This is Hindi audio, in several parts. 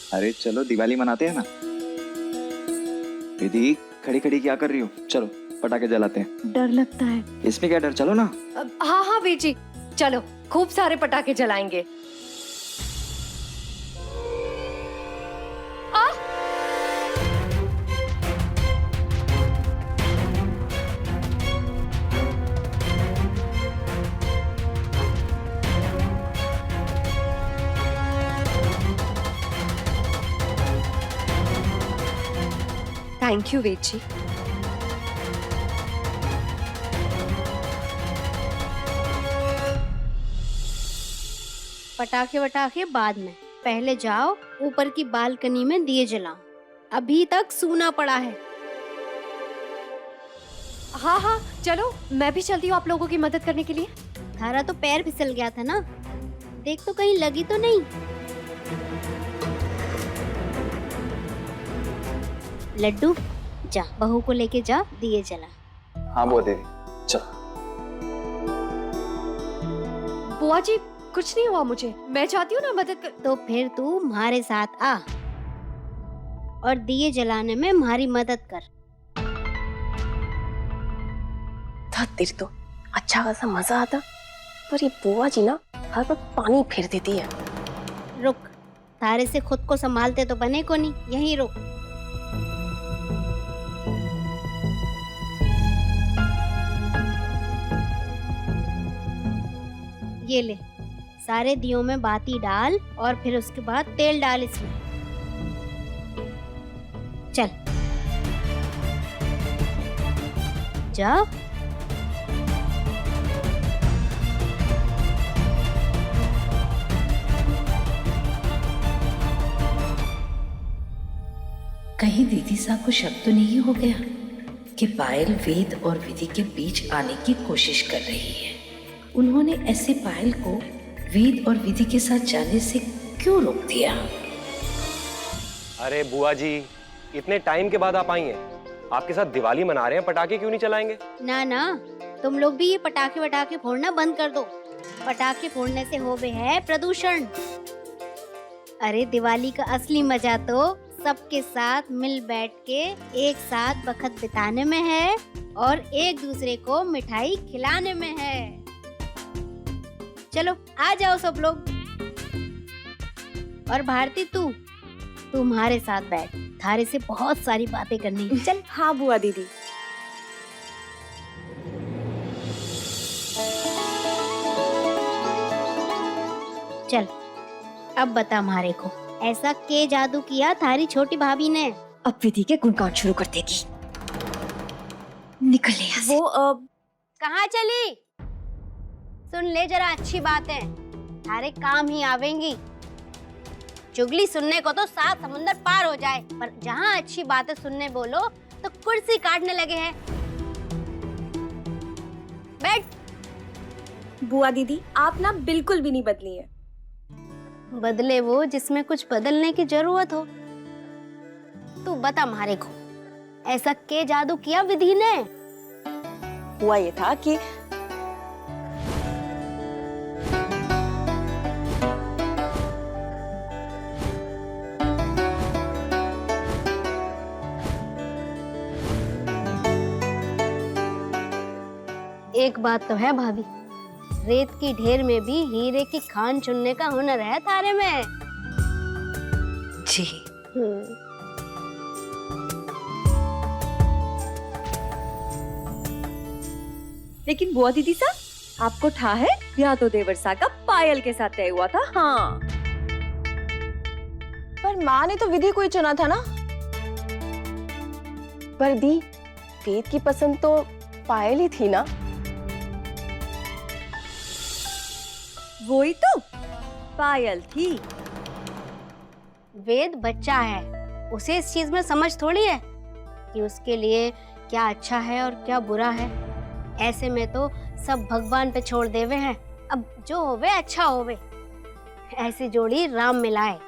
अरे चलो दिवाली मनाते हैं ना। विधि खड़ी खड़ी क्या कर रही हो, चलो पटाखे जलाते हैं। डर लगता है। इसमें क्या डर, चलो ना। हाँ हाँ वीर जी, चलो खूब सारे पटाखे जलाएंगे। Thank you Veer ji. पटाखे वटाखे बाद में, पहले जाओ ऊपर की बालकनी में दिए जलाओ। अभी तक सूना पड़ा है। हाँ हाँ चलो, मैं भी चलती हूँ आप लोगों की मदद करने के लिए। थारा तो पैर फिसल गया था ना, देख तो कहीं लगी तो नहीं। लड्डू जा, बहू को लेके जा, दिए जला। हाँ बुआ देवी, चलो। बुआ जी कुछ नहीं हुआ मुझे, मैं चाहती हूँ ना मदद कर। तो फिर तू हमारे साथ आ और दिए जलाने में हमारी मदद कर। तेरी तो अच्छा खासा मजा आता, पर ये बुआ जी ना हर बार पानी फेर देती है। रुक, थारे से खुद को संभालते तो बने को नहीं, यहीं रुक। ये ले, सारे दियों में बाती डाल और फिर उसके बाद तेल डाल इसमें। चल जा। कहीं दीदी साहब को शक तो नहीं हो गया कि पायल वेद और विधि के बीच आने की कोशिश कर रही है। उन्होंने ऐसे पायल को वेद और विधि के साथ जाने से क्यों रोक दिया? अरे बुआ जी, इतने टाइम के बाद आप आई हैं, आपके साथ दिवाली मना रहे हैं, पटाखे क्यों नहीं चलाएंगे? ना ना, तुम लोग भी ये पटाखे वटाखे फोड़ना बंद कर दो। पटाखे फोड़ने से होवे है प्रदूषण। अरे दिवाली का असली मजा तो सबके साथ मिल बैठ के एक साथ वक्त बिताने में है और एक दूसरे को मिठाई खिलाने में है। चलो आ जाओ सब लोग। और भारती तू हमारे साथ बैठ, थारे से बहुत सारी बातें करनी है। चल। हाँ बुआ दीदी। चल अब बता हमारे को, ऐसा के जादू किया थारी छोटी भाभी ने? अब विधि के गुणगान शुरू कर देगी। निकल यहाँ से। वो कहाँ चली? सुन ले जरा, अच्छी बात है, थारे काम ही आवेंगी। चुगली सुनने को तो 7 समुंदर पार हो जाए, पर जहाँ अच्छी बातें सुनने बोलो तो कुर्सी काटने लगे हैं। बैठ। बुआ दीदी आप ना बिल्कुल भी नहीं बदली है। बदले वो जिसमें कुछ बदलने की जरूरत हो। तू बता हमारे को, ऐसा के जादू किया विधि ने? हुआ ये था कि एक बात तो है भाभी, रेत की ढेर में भी हीरे की खान चुनने का हुनर है थारे में। जी। लेकिन बुआ दीदी साहब, आपको ठा है ब्याह तो देवर सा का पायल के साथ तय हुआ था। हाँ, पर माँ ने तो विधि को ही चुना था ना। पर दी, वेद की पसंद तो पायल ही थी ना। वही तो पायल थी। वेद बच्चा है, उसे इस चीज में समझ थोड़ी है कि उसके लिए क्या अच्छा है और क्या बुरा है। ऐसे में तो सब भगवान पे छोड़ देवे हैं। अब जो होवे अच्छा होवे, ऐसी जोड़ी राम मिलाए।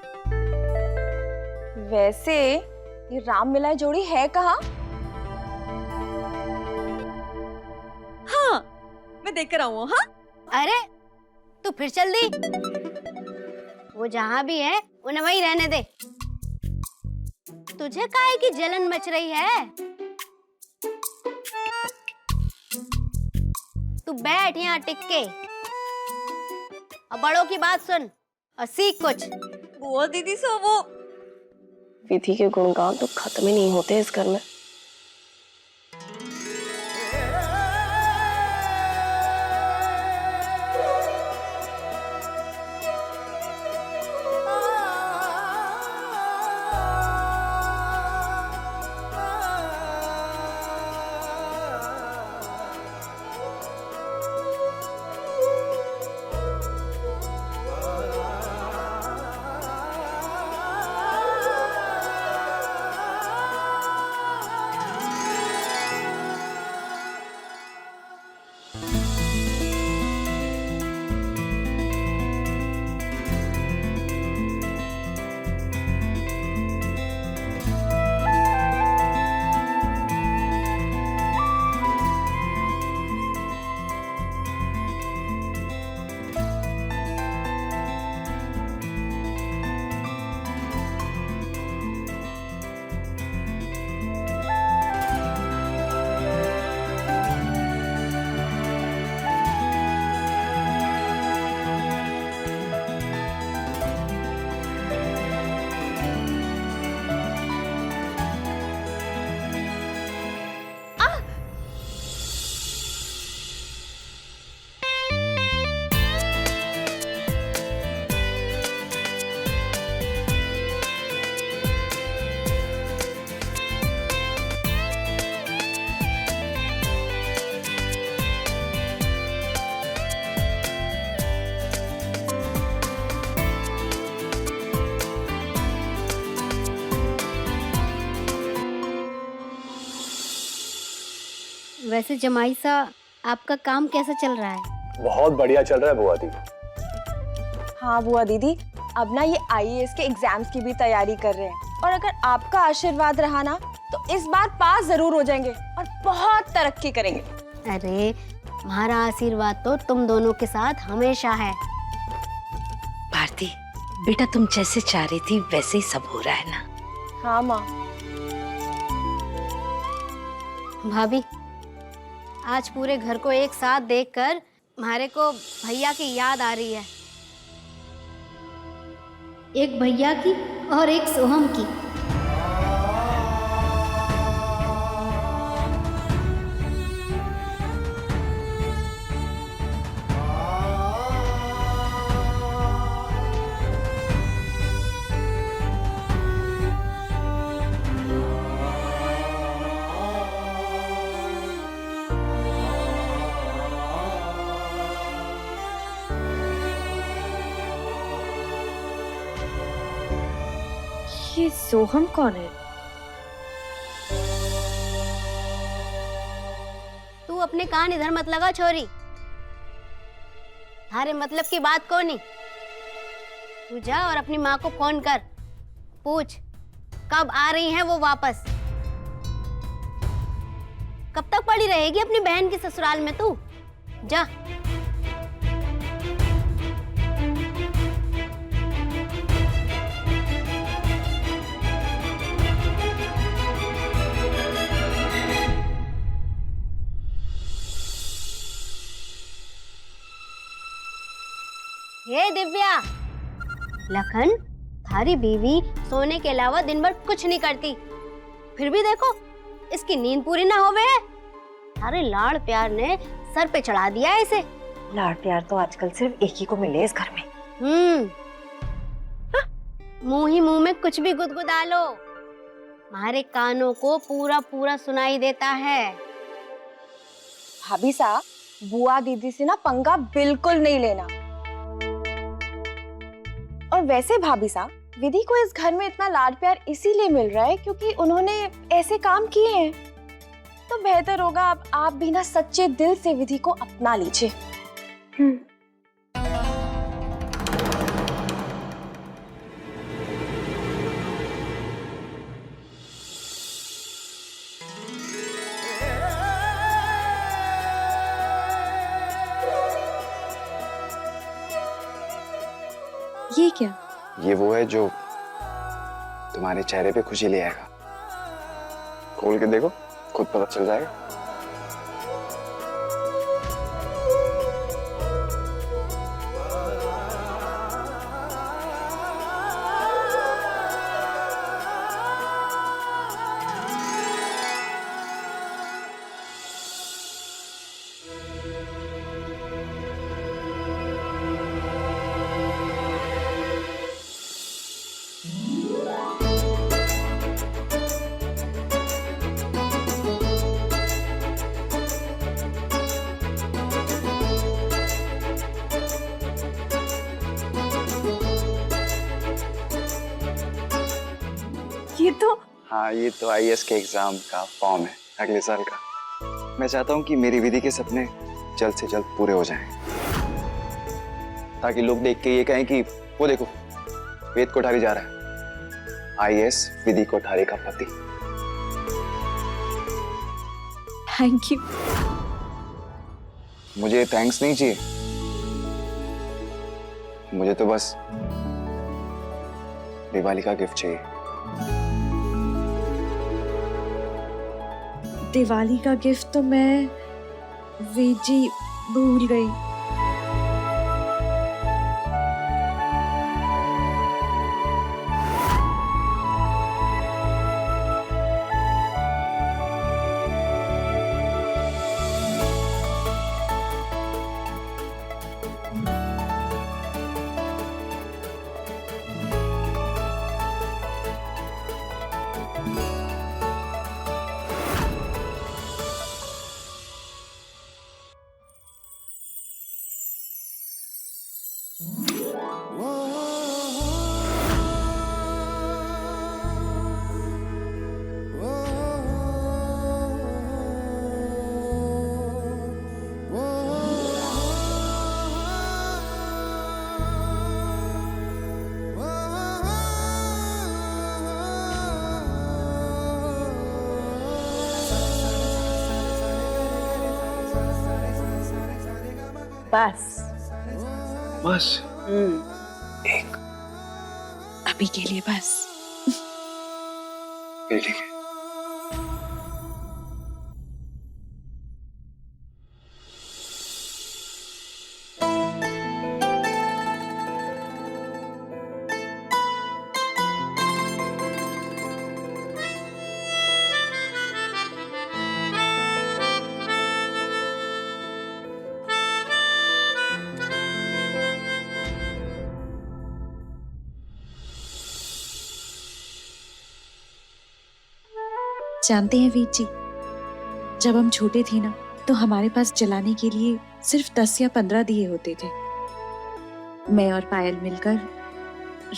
वैसे ये राम मिलाए जोड़ी है कहाँ? हाँ, मैं देख कर आऊँ। हाँ, अरे तू फिर चल दी। वो जहाँ भी है उन्हें वहीं रहने दे। तुझे काहे की जलन मच रही है? तू बैठ यहाँ टिक के और बड़ों की बात सुन और सीख कुछ। बुआ दीदी से वो विधि के गुणगान तो खत्म ही नहीं होते इस घर में। वैसे जमाई सा आपका काम कैसा चल रहा है? बहुत बढ़िया चल रहा है बुआ दीदी। हाँ बुआ दीदी, अब ना ये आईएएस के एग्जाम्स की भी तैयारी कर रहे हैं और अगर आपका आशीर्वाद रहा ना तो इस बार पास जरूर हो जाएंगे और बहुत तरक्की करेंगे। अरे हमारा आशीर्वाद तो तुम दोनों के साथ हमेशा है। भारती बेटा, तुम जैसे चाह रही थी वैसे ही सब हो रहा है ना? हाँ माँ। भाभी, आज पूरे घर को एक साथ देखकर हमारे को भैया की याद आ रही है। एक भैया की और एक सोहम की। ये सोहम कौन है? तू अपने कान इधर मत लगा छोरी। थारे मतलब की बात को नहीं। तू जा और अपनी माँ को फोन कर, पूछ कब आ रही हैं वो वापस। कब तक पड़ी रहेगी अपनी बहन की ससुराल में तू? जा। हे दिव्या, लखन, थारी बीवी सोने के अलावा दिन भर कुछ नहीं करती, फिर भी देखो इसकी नींद पूरी ना होवे है। थारे लाड़ प्यार ने सर पे चढ़ा दिया है इसे। लाड़ प्यार तो आजकल सिर्फ एक ही को मिले इस घर में। मुंह ही मुंह में कुछ भी गुदगुदा लो, हमारे कानों को पूरा पूरा सुनाई देता है। भाभी साहब, बुआ दीदी से ना पंगा बिल्कुल नहीं लेना। और वैसे भाभी साहब, विधि को इस घर में इतना लाड प्यार इसीलिए मिल रहा है क्योंकि उन्होंने ऐसे काम किए हैं। तो बेहतर होगा अब आप भी ना सच्चे दिल से विधि को अपना लीजिए। ये क्या? ये वो है जो तुम्हारे चेहरे पे खुशी ले आएगा। खोल के देखो, खुद पता चल जाएगा। ये तो हाँ, ये तो आईएएस के एग्जाम का फॉर्म है अगले साल का। मैं चाहता हूँ कि मेरी विधि के सपने जल्द से जल्द पूरे हो जाएं, ताकि लोग देख के ये कहें कि वो देखो, वेद कोठारी जा रहा है, आईएएस विधि कोठारी का पति। Thank you. मुझे थैंक्स नहीं चाहिए, मुझे तो बस दिवाली का गिफ्ट चाहिए। दिवाली का गिफ्ट तो मैं वेद जी भूल गई। बस बस एक अभी के लिए बस। ठीक है। जानते हैं वीर जी, जब हम छोटे थे ना तो हमारे पास जलाने के लिए सिर्फ 10 या 15 दिए होते थे। मैं और पायल मिलकर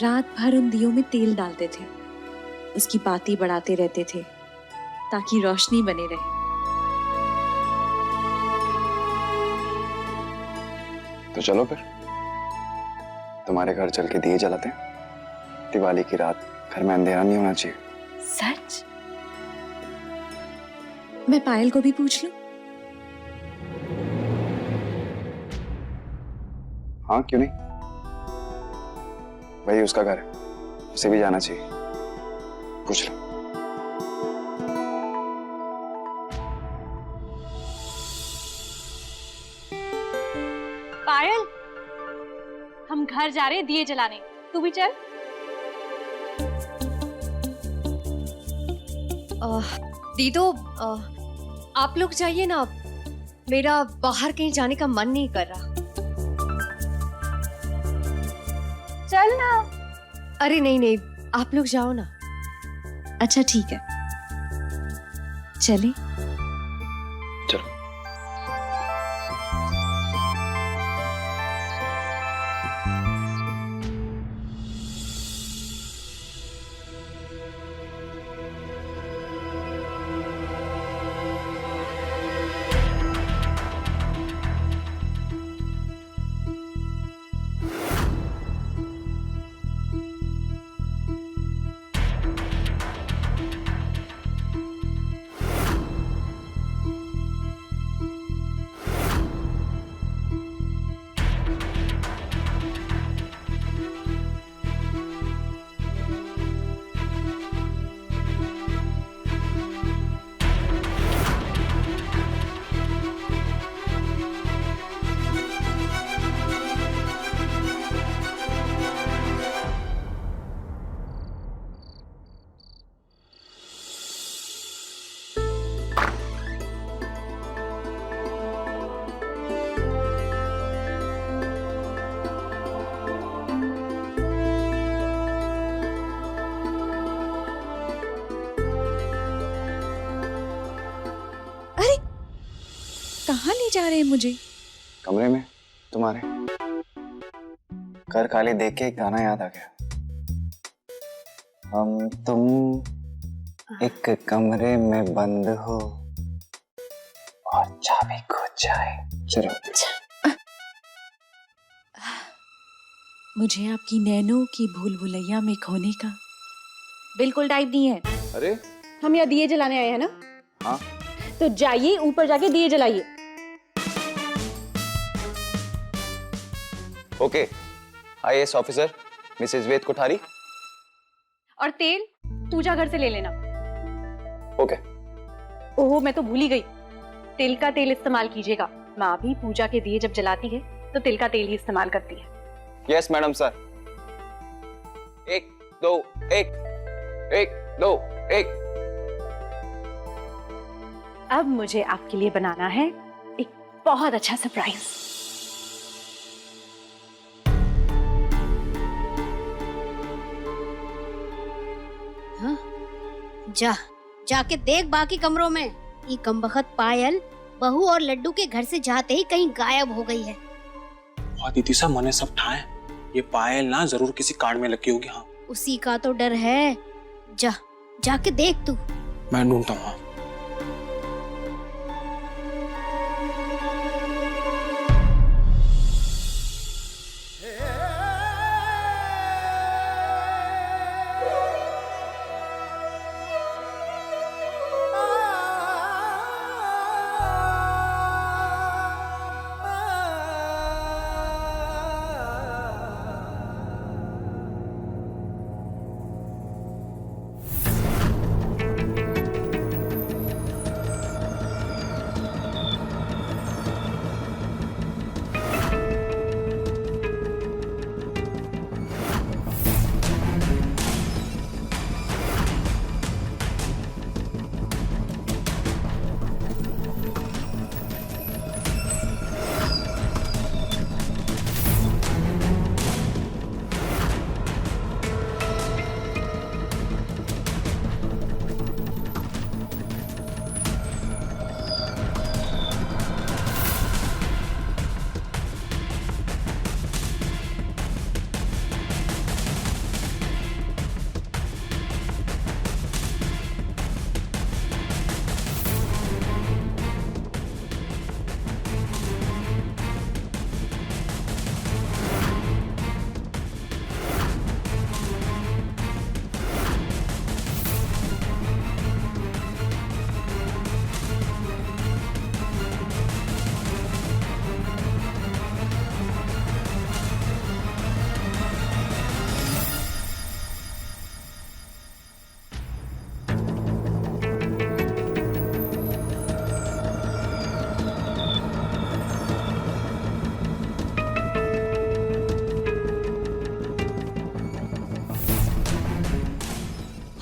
रात भर उन दियों में तेल डालते थे, उसकी बाती बढ़ाते रहते थे ताकि रोशनी बने रहे। तो चलो फिर तुम्हारे घर चल के दिए जलाते हैं। दिवाली की रात घर में अंधेरा नहीं होना चाहिए। सच? मैं पायल को भी पूछ लूं? हाँ, क्यों नहीं, वही उसका घर है, उसे भी जाना चाहिए। पूछ लो। पायल, हम घर जा रहे हैं दिए जलाने, तू भी चल। दीदो, आप लोग जाइए ना, मेरा बाहर कहीं जाने का मन नहीं कर रहा। चल ना। अरे नहीं नहीं, आप लोग जाओ ना। अच्छा ठीक है, चले। चलो। नहीं जा रहे हैं मुझे? कमरे में तुम्हारे कर काली देख के एक गाना याद आ गया। हम तुम एक कमरे में बंद हो और चाबी खो जाए। चलो। मुझे आपकी नैनों की भूल भुलैया में खोने का बिल्कुल टाइम नहीं है। अरे हम यहाँ दिए जलाने आए हैं ना? हाँ। तो जाइए ऊपर जाके दिए जलाइए। ओके। आईएएस ऑफिसर मिसेस वेद कोठारी। और तेल पूजा घर से ले लेना। ओके। ओहो, मैं तो भूल ही गई, तिल का तेल इस्तेमाल कीजिएगा। माँ भी पूजा के दिए जब जलाती है तो तिल का तेल ही इस्तेमाल करती है। Yes madam sir. 1 2 1 1 2 1। अब मुझे आपके लिए बनाना है एक बहुत अच्छा सरप्राइज। हाँ? जाके देख बाकी कमरों में। ये कमबख्त पायल बहू और लड्डू के घर से जाते ही कहीं गायब हो गई है। दीदी साहब मैंने सब ठाए, ये पायल ना जरूर किसी कार्ड में लगी होगी। हाँ उसी का तो डर है। जाके देख तू। मैं ढूंढता हूँ।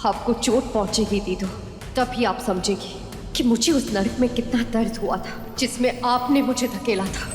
आपको चोट पहुंचेगी दीदू, तभी आप समझेगी कि मुझे उस नरक में कितना दर्द हुआ था जिसमें आपने मुझे धकेला था।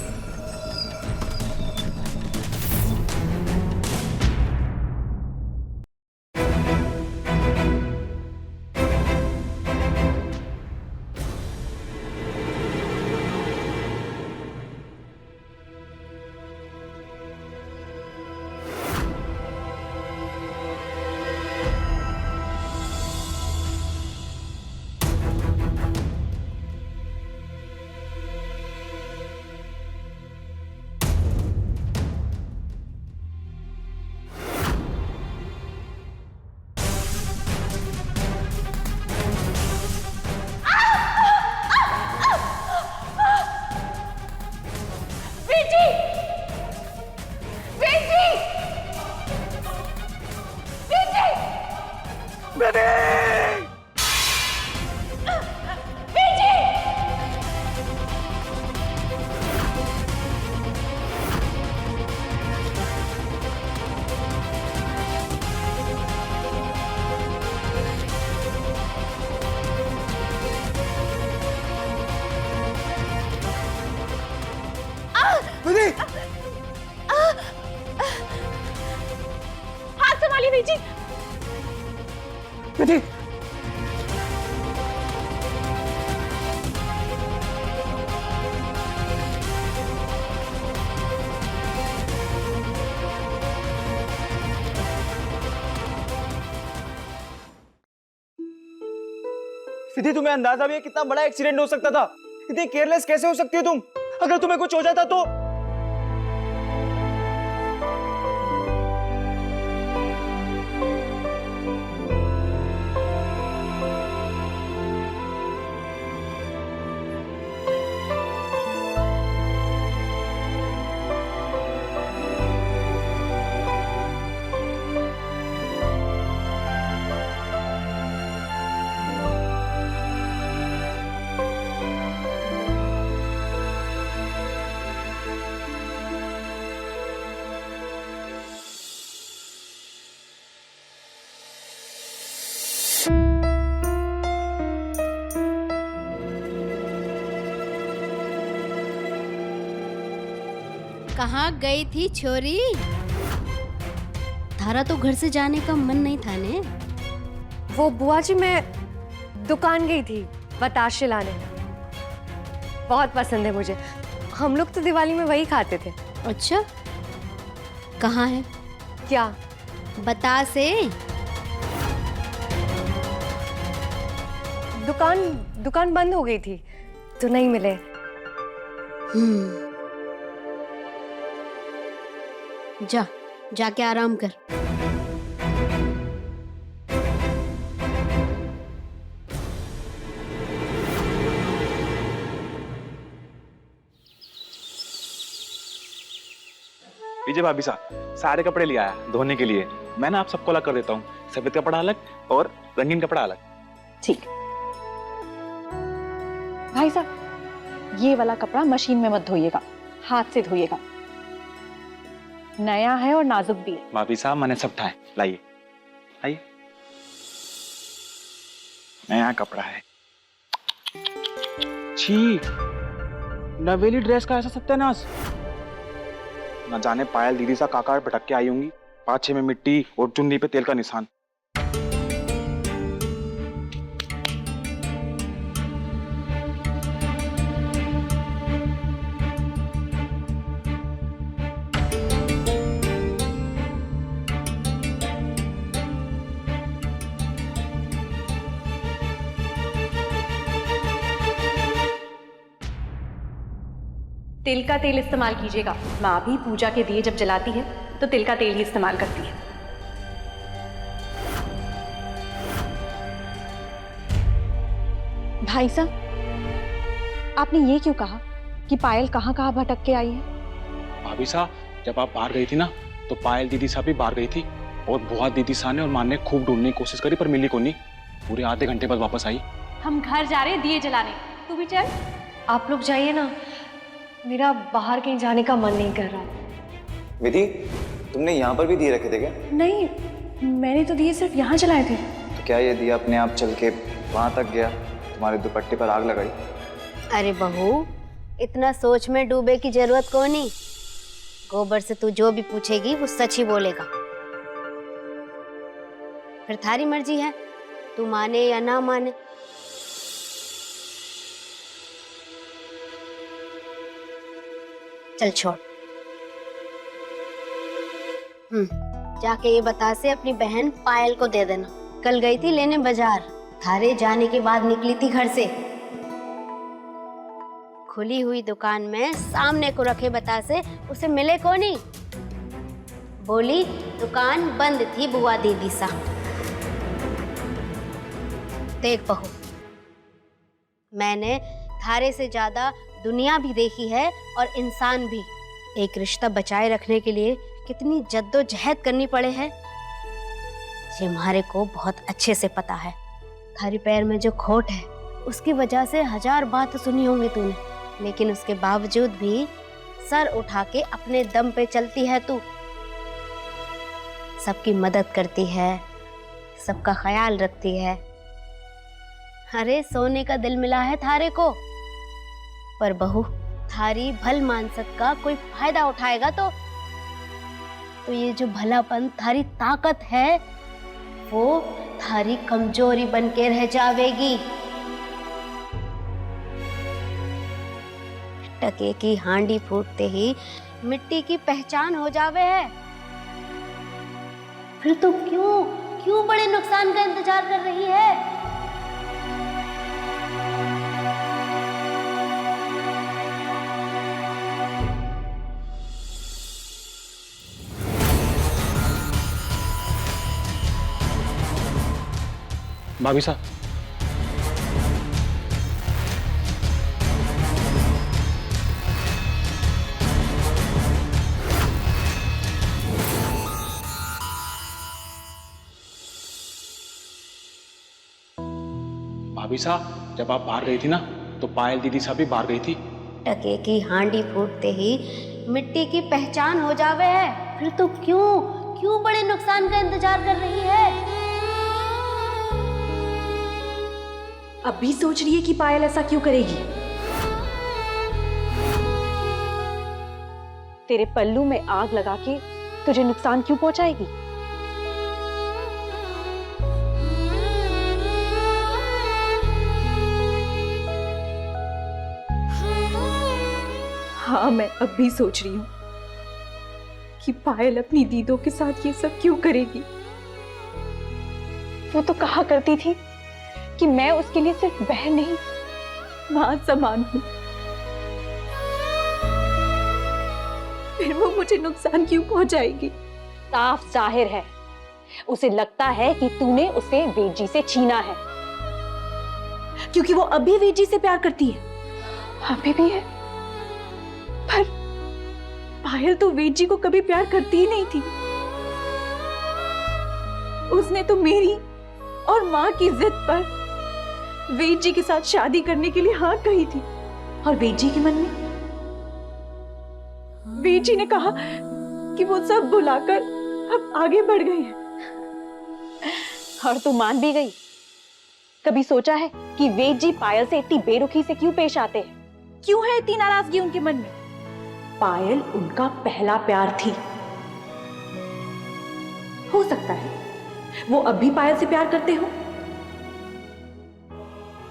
हाथ संभालिए विजी। विधि विधि, तुम्हें अंदाजा भी है कितना बड़ा एक्सीडेंट हो सकता था? इतनी केयरलेस कैसे हो सकती हो तुम? अगर तुम्हें कुछ हो जाता तो? कहाँ गई थी छोरी? थारा तो घर से जाने का मन नहीं था ने? वो बुआ जी, मैं दुकान गई थी बताशे लाने। बहुत पसंद है मुझे। हम लोग तो दिवाली में वही खाते थे। अच्छा, कहाँ है? क्या? बतासे। दुकान बंद हो गई थी तो नहीं मिले। जाके आराम कर। विजय भाभी साहब, सारे कपड़े ले आया धोने के लिए। मैं ना आप सबको अलग कर देता हूँ, सफेद कपड़ा अलग और रंगीन कपड़ा अलग। ठीक। भाई साहब, ये वाला कपड़ा मशीन में मत धोइएगा, हाथ से धोइएगा। नया है और नाजुक भी है। भाभी साहब, मैंने सब ठाए, लाइए आइए। नया कपड़ा है। छी, नवेली ड्रेस का ऐसा सत्यानाश। न जाने पायल दीदी सा काका भटक के आई होंगी, पाछे में मिट्टी और चुन्नी पे तेल का निशान। तिल का तेल इस्तेमाल कीजिएगा। माँ भी पूजा के दिए जब जलाती है तो तिल का तेल ही इस्तेमाल करती है। भाई साहब, आपने ये क्यों कहा कि पायल कहाँ कहाँ भटक के आई है? भाभी साहब, जब आप बाहर गई थी ना, तो पायल दीदी साहब भी बाहर गई थी और बुआ दीदी साहब ने और माँ ने खूब ढूंढने की कोशिश करी पर मिली को नहीं। पूरे आधे घंटे बाद वापस आई। हम घर जा रहे हैं दिए जलाने, तू भी चल। आप लोग जाइए ना, मेरा बाहर कहीं जाने का मन नहीं कर रहा। विधि, तुमने यहाँ पर भी दिए रखे थे क्या? नहीं, मैंने तो दिए सिर्फ यहाँ जलाए थे। तो क्या ये दिया अपने आप चल के वहां तक गया, तुम्हारे दुपट्टे पर आग लगाई? अरे बहू, इतना सोच में डूबे की जरूरत को नहीं। गोबर से तू जो भी पूछेगी वो सच ही बोलेगा। फिर थारी मर्जी है, तू माने या ना माने। चल छोड़। जाके ये बतासे अपनी बहन पायल को दे देना। कल गई थी लेने बाजार, थारे जाने के बाद निकली थी घर से। खुली हुई दुकान में सामने को रखे बतासे उसे मिले को नहीं। बोली दुकान बंद थी बुआ दीदी सा। देख बहू, मैंने थारे से ज्यादा दुनिया भी देखी है और इंसान भी। एक रिश्ता बचाए रखने के लिए कितनी जद्दोजहद करनी पड़े है, ये हमारे को बहुत अच्छे से पता है। थारे पैर में जो खोट है उसकी वजह से 1000 बात सुनी होंगी तूने, लेकिन उसके बावजूद भी सर उठा के अपने दम पे चलती है तू। सबकी मदद करती है, सबका ख्याल रखती है। अरे सोने का दिल मिला है थारे को। पर बहू, थारी भल मानसत का कोई फायदा उठाएगा तो ये जो भलापन थारी ताकत है वो थारी कमजोरी बन के रह जावेगी। टके की हांडी फूटते ही मिट्टी की पहचान हो जावे है। फिर तो क्यों बड़े नुकसान का इंतजार कर रही है? भाभी साहब, भाभी साहब, जब आप बाहर गई थी ना तो पायल दीदी साहब भी बाहर गई थी। टके की हांडी फूटते ही मिट्टी की पहचान हो जावे है, फिर तो क्यों बड़े नुकसान का इंतजार कर रही है? अब भी सोच रही है कि पायल ऐसा क्यों करेगी? तेरे पल्लू में आग लगा के तुझे नुकसान क्यों पहुंचाएगी? हाँ, मैं अब भी सोच रही हूँ कि पायल अपनी दीदों के साथ ये सब क्यों करेगी। वो तो कहा करती थी कि मैं उसके लिए सिर्फ बहन नहीं, मां समान हूं। फिर वो मुझे नुकसान क्यों पहुंचाएगी? साफ जाहिर है, उसे लगता है कि तूने उसे वेद जी से छीना है, क्योंकि वो अभी वेद जी से प्यार करती है। अभी भी है, पर पायल तो वेद जी को कभी प्यार करती ही नहीं थी। उसने तो मेरी और माँ की जिद पर वेद जी के साथ शादी करने के लिए हाँ कही थी। और वेद जी के मन में वेद जी ने कहा कि वो सब भुलाकर अब आगे बढ़ गए हैं। और तू मान भी गई। कभी सोचा है कि वेद जी पायल से इतनी बेरुखी से क्यों पेश आते हैं? क्यों है इतनी नाराजगी उनके मन में? पायल उनका पहला प्यार थी। हो सकता है वो अब भी पायल से प्यार करते हो,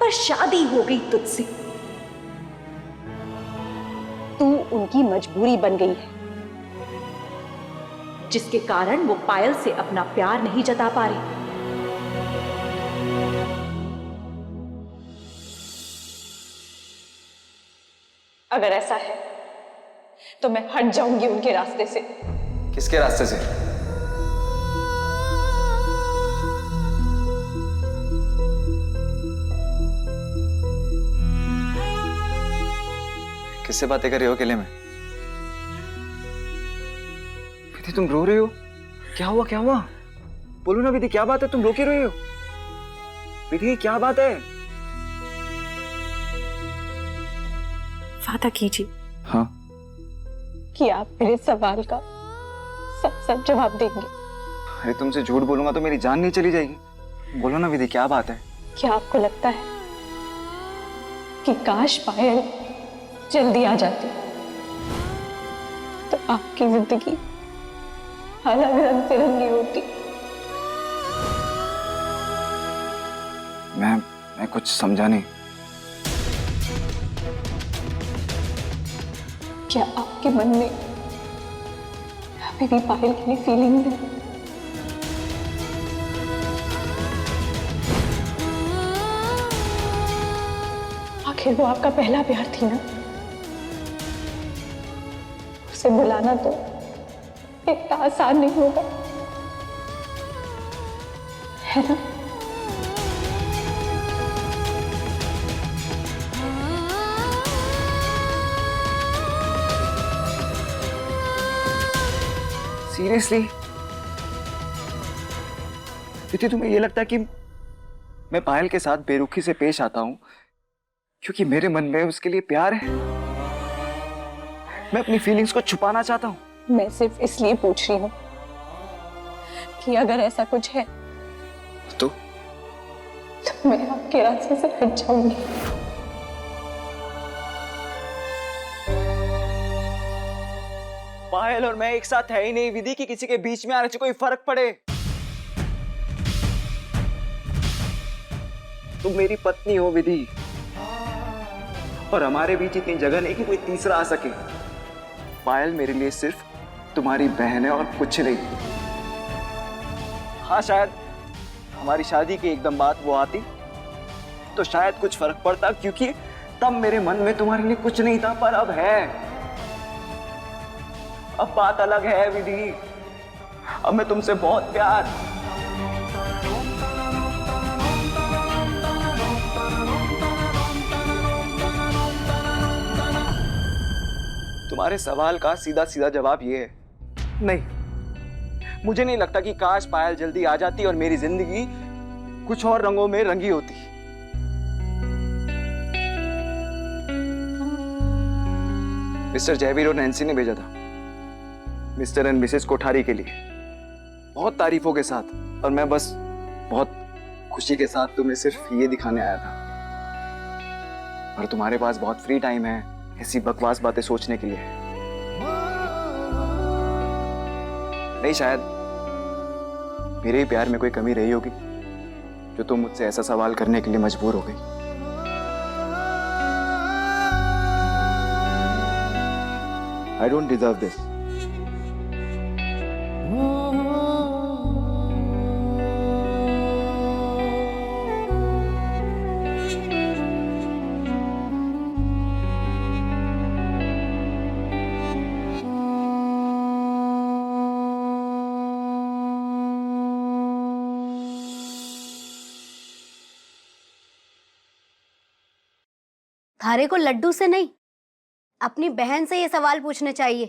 पर शादी हो गई तुझसे। तू उनकी मजबूरी बन गई है, जिसके कारण वो पायल से अपना प्यार नहीं जता पा रही। अगर ऐसा है तो मैं हट जाऊंगी उनके रास्ते से। किसके रास्ते से? किससे बातें कर रही हो अकेले में? विधि, तुम रो रही हो? क्या हुआ, क्या हुआ? बोलो ना विधि, क्या बात है? तुम रो क्यों रही हो? विधि, क्या बात है? वादा कीजिए हाँ, कि आप मेरे सवाल का सच सच जवाब देंगे। अरे तुमसे झूठ बोलूंगा तो मेरी जान नहीं चली जाएगी। बोलो ना विधि, क्या बात है? क्या आपको लगता है कि काश पायल जल्दी आ जाती तो आपकी जिंदगी अलग रंग से रंगी होती? मैं कुछ समझा नहीं। क्या आपके मन में अभी भी पायल के लिए फीलिंग है? आखिर वो आपका पहला प्यार थी ना। उसे बुलाना तो इतना आसान नहीं होगा, है ना? सीरियसली विधि, तुम्हें ये लगता है कि मैं पायल के साथ बेरुखी से पेश आता हूं क्योंकि मेरे मन में उसके लिए प्यार है? मैं अपनी फीलिंग्स को छुपाना चाहता हूं? मैं सिर्फ इसलिए पूछ रही हूँ कि अगर ऐसा कुछ है तो मैं आपके रास्ते से हट जाऊंगी। पायल और मैं एक साथ है ही नहीं विधि कि किसी के बीच में आने से कोई फर्क पड़े। तुम मेरी पत्नी हो विधि, और हमारे बीच इतनी जगह नहीं कि कोई तीसरा आ सके। पायल मेरे लिए सिर्फ तुम्हारी बहन है और कुछ नहीं। हाँ, शायद हमारी शादी की एकदम बात वो आती तो शायद कुछ फर्क पड़ता, क्योंकि तब मेरे मन में तुम्हारे लिए कुछ नहीं था, पर अब है। अब बात अलग है विधि, अब मैं तुमसे बहुत प्यार। तुम्हारे सवाल का सीधा सीधा जवाब ये है, नहीं। मुझे नहीं लगता कि काश पायल जल्दी आ जाती और मेरी जिंदगी कुछ और रंगों में रंगी होती। मिस्टर जयवीर और नैन्सी ने भेजा था मिस्टर एंड मिसेस कोठारी के लिए, बहुत तारीफों के साथ, और मैं बस बहुत खुशी के साथ तुम्हें सिर्फ ये दिखाने आया था। पर तुम्हारे पास बहुत फ्री टाइम है ऐसी बकवास बातें सोचने के लिए। नहीं, शायद मेरे ही प्यार में कोई कमी रही होगी जो तुम मुझसे ऐसा सवाल करने के लिए मजबूर हो गई। I don't deserve this. थारे को लड्डू से नहीं, अपनी बहन से ये सवाल पूछने चाहिए।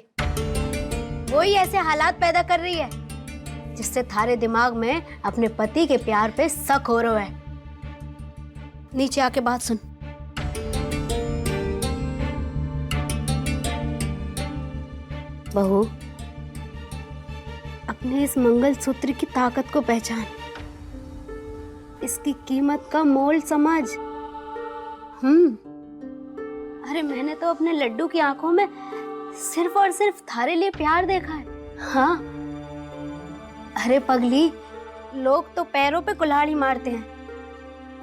वो ही ऐसे हालात पैदा कर रही है जिससे थारे दिमाग में अपने पति के प्यार पे शक हो रहा है। नीचे आके बात सुन। बहू, अपने इस मंगलसूत्र की ताकत को पहचान, इसकी कीमत का मोल समझ। अरे मैंने तो अपने लड्डू की आंखों में सिर्फ और सिर्फ थारे लिए प्यार देखा है। हाँ, अरे पगली, लोग तो पैरों पे कुल्हाड़ी मारते हैं,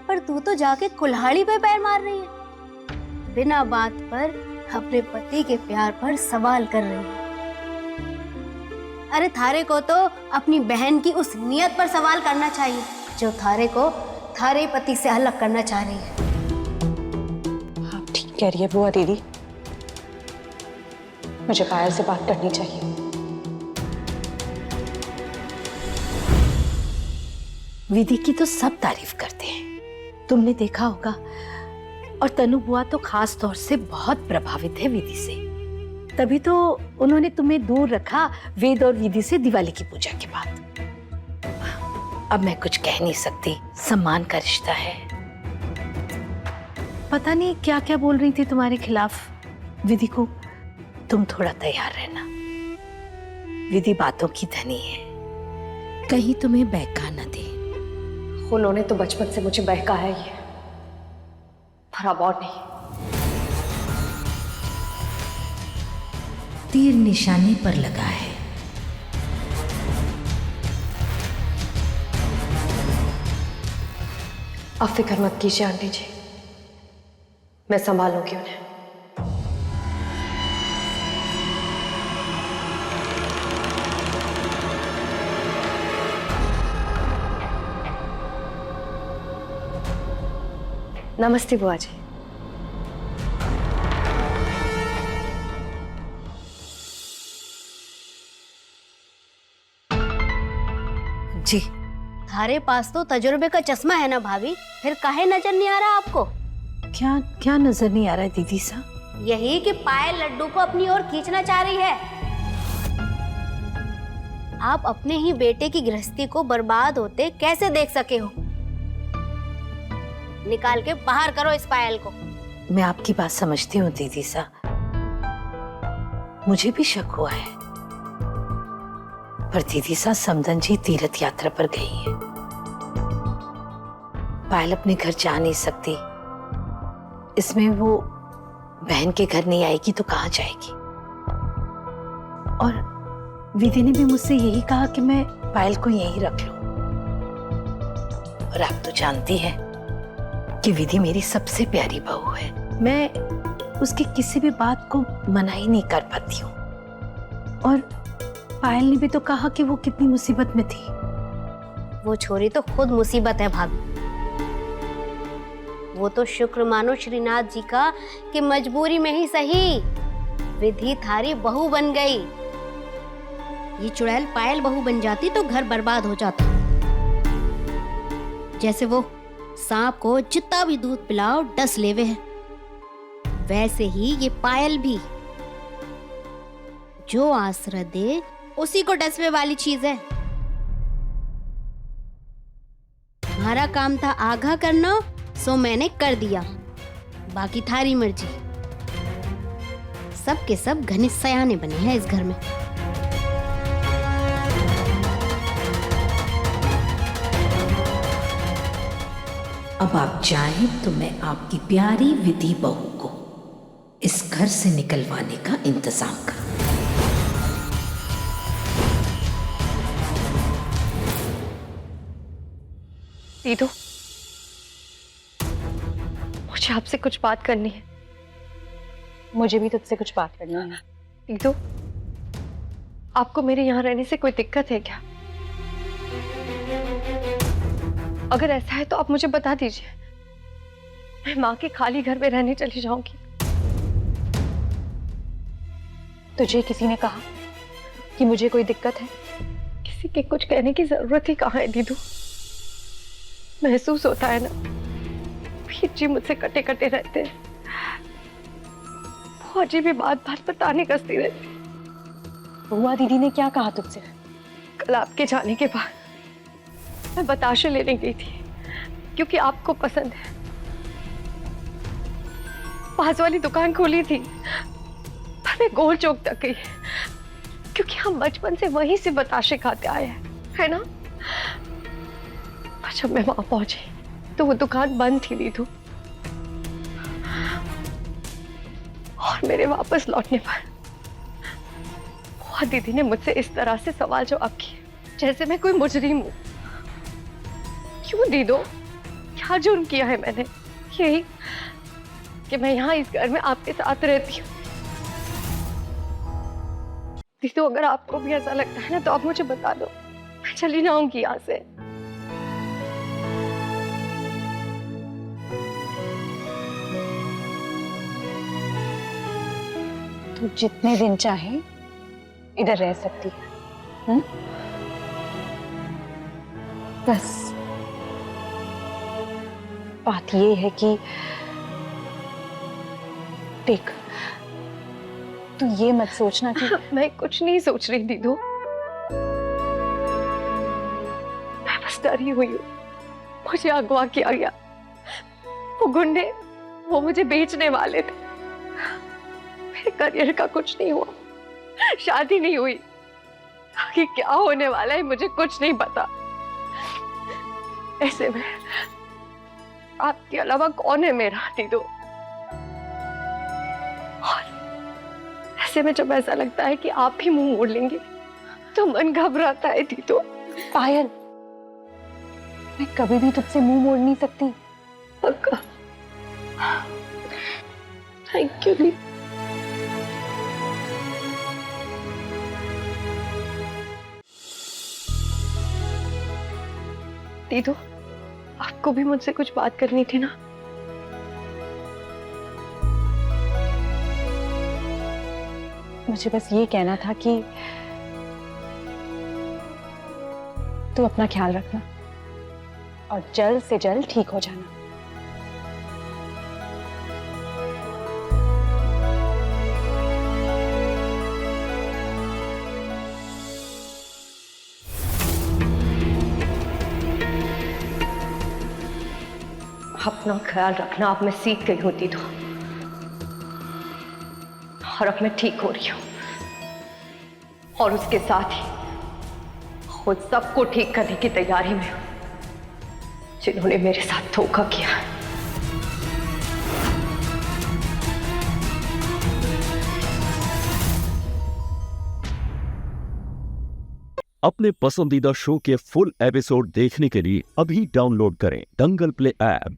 पर तू तो जाके कुल्हाड़ी पे पैर मार रही है। बिना बात पर अपने पति के प्यार पर सवाल कर रही है। अरे थारे को तो अपनी बहन की उस नियत पर सवाल करना चाहिए जो थारे को थारे पति से अलग करना चाह रही है। कह रही है बुआ दीदी, मुझे पायल से बात करनी चाहिए। विधि की तो सब तारीफ करते हैं, तुमने देखा होगा। और तनु बुआ तो खास तौर से बहुत प्रभावित है विधि से, तभी तो उन्होंने तुम्हें दूर रखा वेद और विधि से दिवाली की पूजा के बाद। अब मैं कुछ कह नहीं सकती, सम्मान का रिश्ता है। पता नहीं क्या क्या बोल रही थी तुम्हारे खिलाफ विधि को। तुम थोड़ा तैयार रहना, विधि बातों की धनी है, कहीं तुम्हें बहका न दे। उन्होंने तो बचपन से मुझे बहकाया ही है, पर अब और नहीं। तीर निशाने पर लगा है। आप फिक्र मत कीजिए आंटी जी, मैं संभालूंगी उन्हें। नमस्ते बुआ जी। जी, थारे पास तो तजुर्बे का चश्मा है ना भाभी, फिर काहे नजर नहीं आ रहा आपको? क्या क्या नजर नहीं आ रहा है दीदी सा? यही कि पायल लड्डू को अपनी ओर खींचना चाह रही है। आप अपने ही बेटे की गृहस्थी को बर्बाद होते कैसे देख सके हो? निकाल के बाहर करो इस पायल को। मैं आपकी बात समझती हूँ दीदी सा, मुझे भी शक हुआ है, पर दीदी सा समदन जी तीर्थ यात्रा पर गई है। पायल अपने घर जा नहीं सकती, इसमें वो बहन के घर नहीं आएगी तो कहाँ जाएगी? और विधि ने भी मुझसे यही कहा कि मैं पायल को यहीं रख लूं। और आप तो जानती हैं कि विधि मेरी सबसे प्यारी बहू है, मैं उसकी किसी भी बात को मना ही नहीं कर पाती हूँ। और पायल ने भी तो कहा कि वो कितनी मुसीबत में थी। वो छोरी तो खुद मुसीबत है भाभी। वो तो शुक्र मानो श्रीनाथ जी का कि मजबूरी में ही सही विधि थारी बहू बन गई। ये चुड़ैल पायल बहू बन जाती तो घर बर्बाद हो जाता। जैसे वो सांप को जितना भी दूध पिलाओ डस लेवे है, वैसे ही ये पायल भी जो आश्रय दे उसी को डसवे वाली चीज है। तुम्हारा काम था आगाह करना, सो मैंने कर दिया, बाकी थारी मर्जी। सब के सब घनिष्ठ सयाने बने हैं इस घर में। अब आप चाहें तो मैं आपकी प्यारी विधि बहू को इस घर से निकलवाने का इंतजाम करूं। दीदू, मुझे आपसे कुछ बात करनी है। मुझे भी तुझसे कुछ बात करनी है। दीदू, आपको मेरे यहाँ रहने से कोई दिक्कत है क्या? अगर ऐसा है तो आप मुझे बता दीजिए, मैं माँ के खाली घर में रहने चली जाऊंगी। तुझे किसी ने कहा कि मुझे कोई दिक्कत है? किसी के कुछ कहने की जरूरत ही कहाँ है दीदू। महसूस होता है ना, वीर जी मुझसे कटे कटे रहते हैं, बुआ जी भी बात बात पर ताने कसती रहती। बुआ दीदी ने क्या कहा तुझसे? कल आपके जाने के बाद मैं बताशे लेने गई थी, क्योंकि आपको पसंद है। पास वाली दुकान खोली थी, पर मैं गोल चौक तक गई, क्योंकि हम बचपन से वहीं से बताशे खाते आए हैं, है ना? पर जब मैं वहां पहुंची तो वो दुकान बंद थी दीदू। और मेरे वापस लौटने पर बुआ दीदी ने मुझसे इस तरह से सवाल जवाब किए जैसे मैं कोई मुजरिम हूं। क्यों दीदो, क्या जुर्म किया है मैंने? यही कि मैं यहाँ इस घर में आपके साथ रहती हूँ। दीदो, अगर आपको भी ऐसा लगता है ना तो आप मुझे बता दो, मैं चली जाऊंगी यहाँ से। तू जितने दिन चाहे इधर रह सकती है। बस बात ये है कि देख, तू ये मत सोचना कि मैं कुछ नहीं सोच रही दीदू, मैं बस डरी हुई हूँ। मुझे अगवा किया गया, वो गुंडे वो मुझे बेचने वाले थे। मेरे करियर का कुछ नहीं हुआ, शादी नहीं हुई, आगे क्या होने वाला है मुझे कुछ नहीं पता। ऐसे में आपके अलावा कौन है मेरा दीदू? और ऐसे में जब ऐसा लगता है कि आप ही मुंह मोड़ लेंगे तो मन घबराता है दीदू। पायल, मैं कभी भी तुझसे मुंह मोड़ नहीं सकती। पक्का? थैंक यू दीदी। दीदू, आपको भी मुझसे कुछ बात करनी थी ना? मुझे बस ये कहना था कि तू अपना ख्याल रखना और जल्द से जल्द ठीक हो जाना। अपना ख्याल रखना अब मैं सीख गई होती तो, और अब मैं ठीक हो रही हूँ, और उसके साथ ही खुद सबको ठीक करने की तैयारी में हूँ जिन्होंने मेरे साथ धोखा किया। अपने पसंदीदा शो के फुल एपिसोड देखने के लिए अभी डाउनलोड करें दंगल प्ले ऐप।